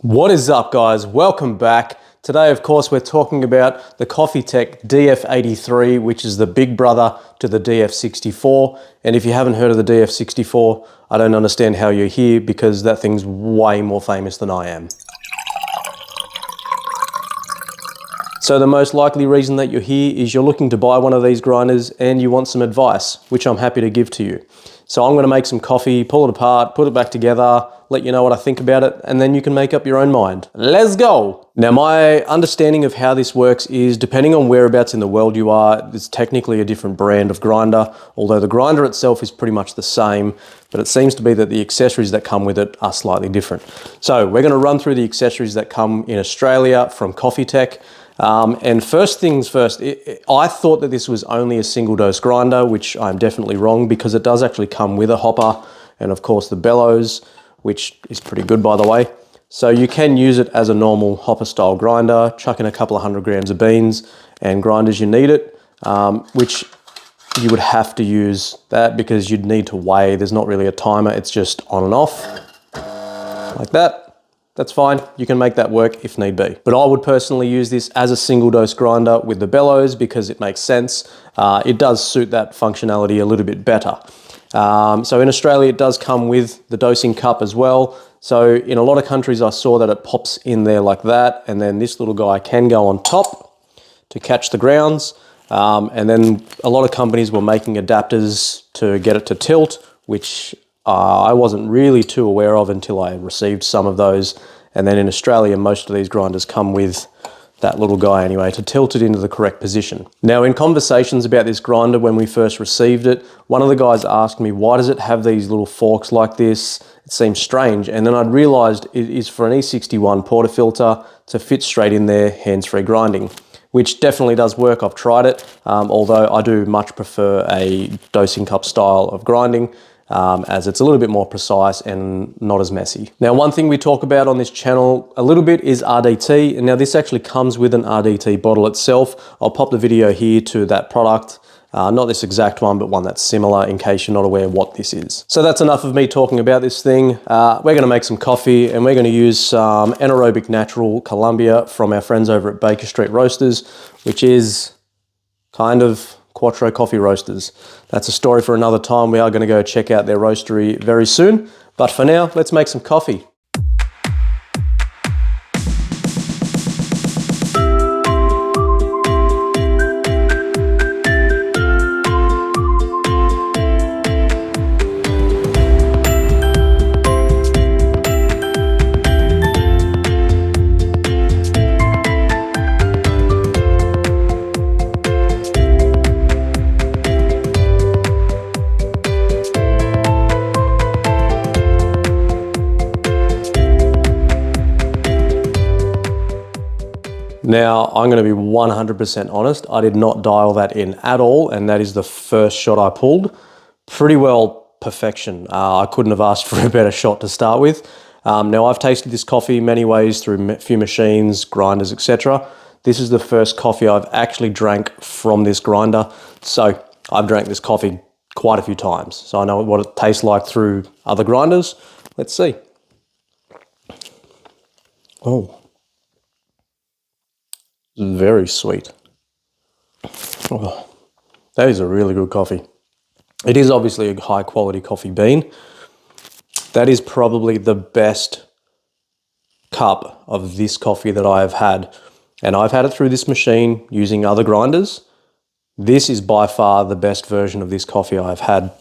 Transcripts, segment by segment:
What is up, guys? Welcome back. Today, of course, we're talking about the Coffeetech DF83, which is the big brother to the DF64. And if you haven't heard of the DF64, I don't understand how you're here, because that thing's way more famous than I am. So the most likely reason that you're here is you're looking to buy one of these grinders and you want some advice, which I'm happy to give to you. So I'm going to make some coffee, pull it apart, put it back together, let you know what I think about it, and then you can make up your own mind. Let's go! Now, my understanding of how this works is, depending on whereabouts in the world you are, it's technically a different brand of grinder, although the grinder itself is pretty much the same, but it seems to be that the accessories that come with it are slightly different. So we're going to run through the accessories that come in Australia from Coffeetech. And first things first, I thought that this was only a single dose grinder, which I'm definitely wrong, because it does actually come with a hopper and of course the bellows, which is pretty good, by the way. So you can use it as a normal hopper style grinder, chuck in a couple of 100 grams of beans and grind as you need it, which you would have to use that because you'd need to weigh. There's not really a timer, it's just on and off like that. That's fine, you can make that work if need be. But I would personally use this as a single dose grinder with the bellows because it makes sense. It does suit that functionality a little bit better. So in Australia, it does come with the dosing cup as well. So in a lot of countries, I saw that it pops in there like that. And then this little guy can go on top to catch the grounds. And then a lot of companies were making adapters to get it to tilt, which I wasn't really too aware of until I received some of those. And then in Australia, most of these grinders come with that little guy anyway to tilt it into the correct position. Now, in conversations about this grinder when we first received it, one of the guys asked me, why does it have these little forks like this? It seems strange. And then I'd realized it is for an E61 portafilter to fit straight in there, hands-free grinding, which definitely does work. I've tried it, although I do much prefer a dosing cup style of grinding, as it's a little bit more precise and not as messy. Now, one thing we talk about on this channel a little bit is RDT. And now this actually comes with an RDT bottle itself. I'll pop the video here to that product. Not this exact one, but one that's similar in case you're not aware what this is. So that's enough of me talking about this thing. We're gonna make some coffee and we're gonna use some Anaerobic Natural Colombia from our friends over at Baker Street Roasters, which is kind of Quattro Coffee Roasters. That's a story for another time. We are going to go check out their roastery very soon. But for now, let's make some coffee. Now, I'm going to be 100% honest. I did not dial that in at all, and that is the first shot I pulled. Pretty well perfection. I couldn't have asked for a better shot to start with. Now, I've tasted this coffee many ways through a few machines, grinders, etc. This is the first coffee I've actually drank from this grinder. So I've drank this coffee quite a few times, so I know what it tastes like through other grinders. Let's see. Oh. Very sweet. Oh, that is a really good coffee. It is obviously a high quality coffee bean. That is probably the best cup of this coffee that I have had. And I've had it through this machine using other grinders. This is by far the best version of this coffee I've had,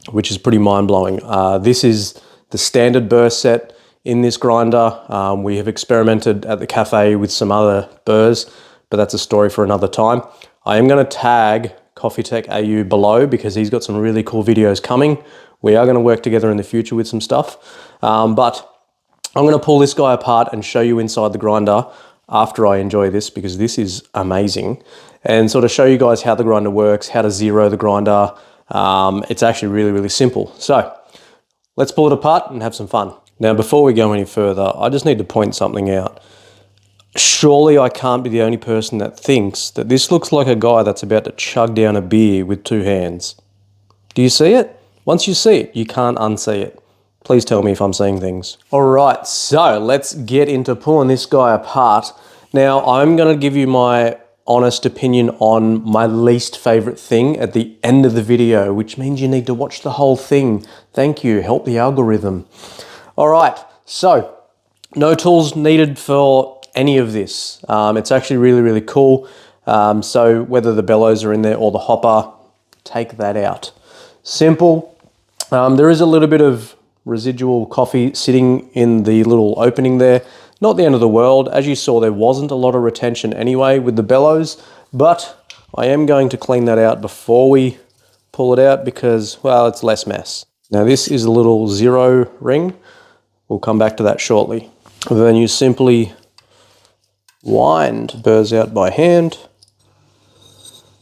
which is pretty mind-blowing. This is the standard burst set in this grinder. We have experimented at the cafe with some other burrs, but that's a story for another time. I am going to tag Coffeetech AU below because he's got some really cool videos coming. We are going to work together in the future with some stuff, but I'm going to pull this guy apart and show you inside the grinder after I enjoy this, because this is amazing, and sort of show you guys how the grinder works, how to zero the grinder. It's actually really, really simple. So let's pull it apart and have some fun. Now, before we go any further, I just need to point something out. Surely I can't be the only person that thinks that this looks like a guy that's about to chug down a beer with two hands. Do you see it? Once you see it, you can't unsee it. Please tell me if I'm seeing things. All right, so let's get into pulling this guy apart. Now, I'm gonna give you my honest opinion on my least favorite thing at the end of the video, which means you need to watch the whole thing. Thank you, help the algorithm. All right, so no tools needed for any of this. It's actually really, really cool. So whether the bellows are in there or the hopper, take that out. Simple. There is a little bit of residual coffee sitting in the little opening there. Not the end of the world. As you saw, there wasn't a lot of retention anyway with the bellows, but I am going to clean that out before we pull it out because, well, it's less mess. Now this is a little zero ring. We'll come back to that shortly. And then you simply wind burrs out by hand.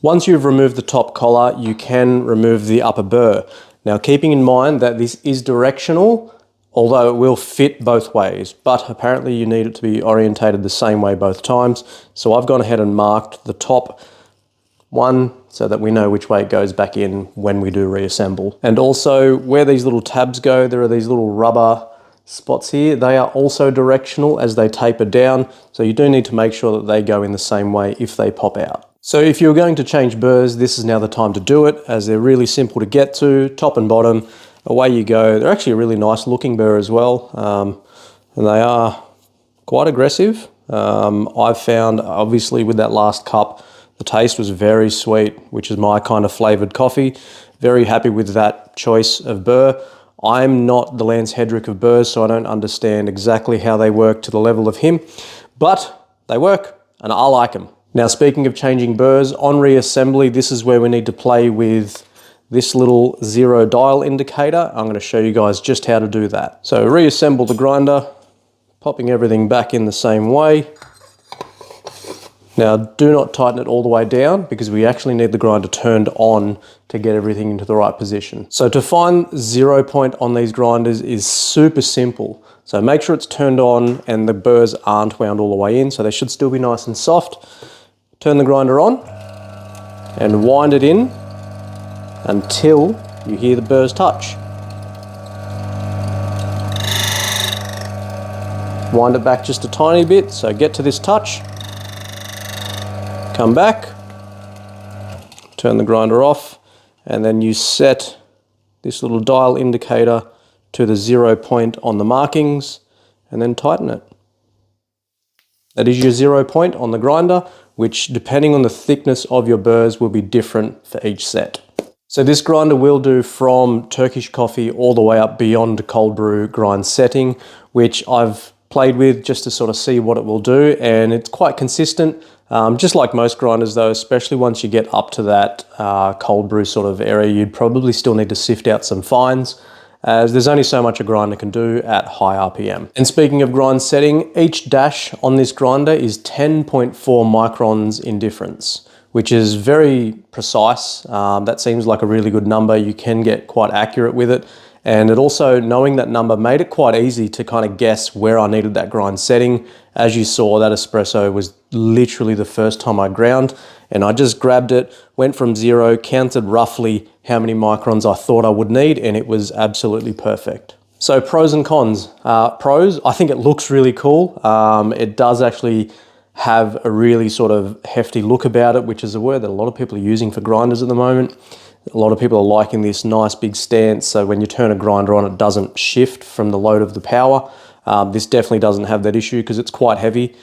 Once you've removed the top collar, you can remove the upper burr. Now, keeping in mind that this is directional, although it will fit both ways, but apparently you need it to be orientated the same way both times. So I've gone ahead and marked the top one so that we know which way it goes back in when we do reassemble. And also where these little tabs go, there are these little rubber spots here. They are also directional as they taper down. So you do need to make sure that they go in the same way if they pop out. So if you're going to change burrs, this is now the time to do it, as they're really simple to get to, top and bottom, away you go. They're actually a really nice looking burr as well, and they are quite aggressive. I've found, obviously with that last cup, the taste was very sweet, which is my kind of flavoured coffee. Very happy with that choice of burr. I'm not the Lance Hedrick of burrs, so I don't understand exactly how they work to the level of him, but they work, and I like them. Now, speaking of changing burrs, on reassembly, this is where we need to play with this little zero dial indicator. I'm going to show you guys just how to do that. So reassemble the grinder, popping everything back in the same way. Now, do not tighten it all the way down because we actually need the grinder turned on to get everything into the right position. So to find 0 point on these grinders is super simple. So make sure it's turned on and the burrs aren't wound all the way in, so they should still be nice and soft. Turn the grinder on and wind it in until you hear the burrs touch. Wind it back just a tiny bit, so get to this touch. Come back, turn the grinder off, and then you set this little dial indicator to the 0 point on the markings, and then tighten it. That is your 0 point on the grinder, which depending on the thickness of your burrs will be different for each set. So this grinder will do from Turkish coffee all the way up beyond cold brew grind setting, which I've played with just to sort of see what it will do, and it's quite consistent. Just like most grinders though, especially once you get up to that cold brew sort of area, you'd probably still need to sift out some fines, as there's only so much a grinder can do at high RPM. And speaking of grind setting, each dash on this grinder is 10.4 microns in difference, which is very precise. That seems like a really good number. You can get quite accurate with it. And it also, knowing that number, made it quite easy to kind of guess where I needed that grind setting. As you saw, that espresso was literally the first time I ground, and I just grabbed it, went from 0, counted roughly how many microns I thought I would need, and it was absolutely perfect. So pros and cons. Pros, I think it looks really cool. It does actually have a really sort of hefty look about it, which is a word that a lot of people are using for grinders at the moment. A lot of people are liking this nice big stance, so when you turn a grinder on, it doesn't shift from the load of the power. This definitely doesn't have that issue because it's quite heavy.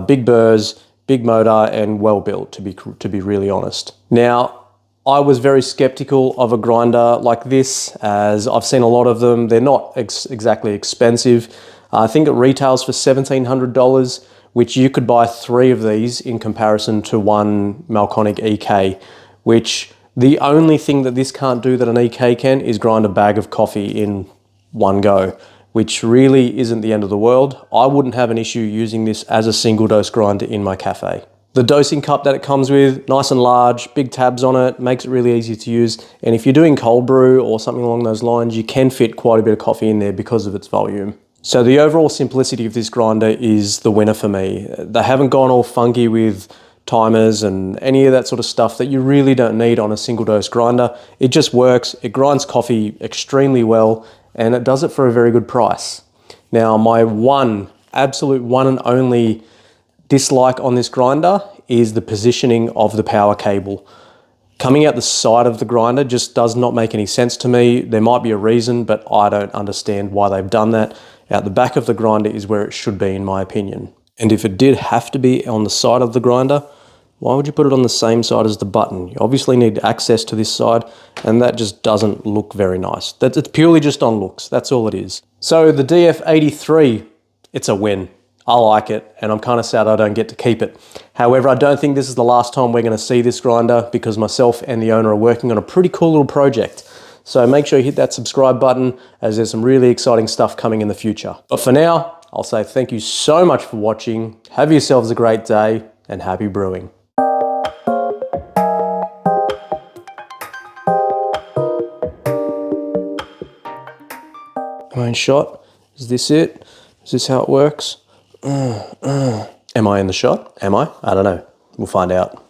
Big burrs, big motor, and well built, to be really honest. Now, I was very skeptical of a grinder like this, as I've seen a lot of them. They're not exactly expensive. I think it retails for $1,700, which you could buy 3 of these in comparison to one Malconic EK, which the only thing that this can't do that an EK can is grind a bag of coffee in one go, which really isn't the end of the world. I wouldn't have an issue using this as a single dose grinder in my cafe. The dosing cup that it comes with, nice and large, big tabs on it, makes it really easy to use. And if you're doing cold brew or something along those lines, you can fit quite a bit of coffee in there because of its volume. So the overall simplicity of this grinder is the winner for me. They haven't gone all funky with timers and any of that sort of stuff that you really don't need on a single dose grinder. It just works, it grinds coffee extremely well, and it does it for a very good price. Now, my absolute one and only dislike on this grinder is the positioning of the power cable. Coming out the side of the grinder just does not make any sense to me. There might be a reason, but I don't understand why they've done that. Out the back of the grinder is where it should be, in my opinion. And if it did have to be on the side of the grinder, why would you put it on the same side as the button? You obviously need access to this side, and that just doesn't look very nice. It's purely just on looks, that's all it is. So the DF83, it's a win. I like it, and I'm kind of sad I don't get to keep it. However, I don't think this is the last time we're going to see this grinder, because myself and the owner are working on a pretty cool little project. So make sure you hit that subscribe button, as there's some really exciting stuff coming in the future. But for now, I'll say thank you so much for watching. Have yourselves a great day, and happy brewing. Am I in shot? Is this it? Is this how it works? Am I in the shot? Am I? I don't know. We'll find out.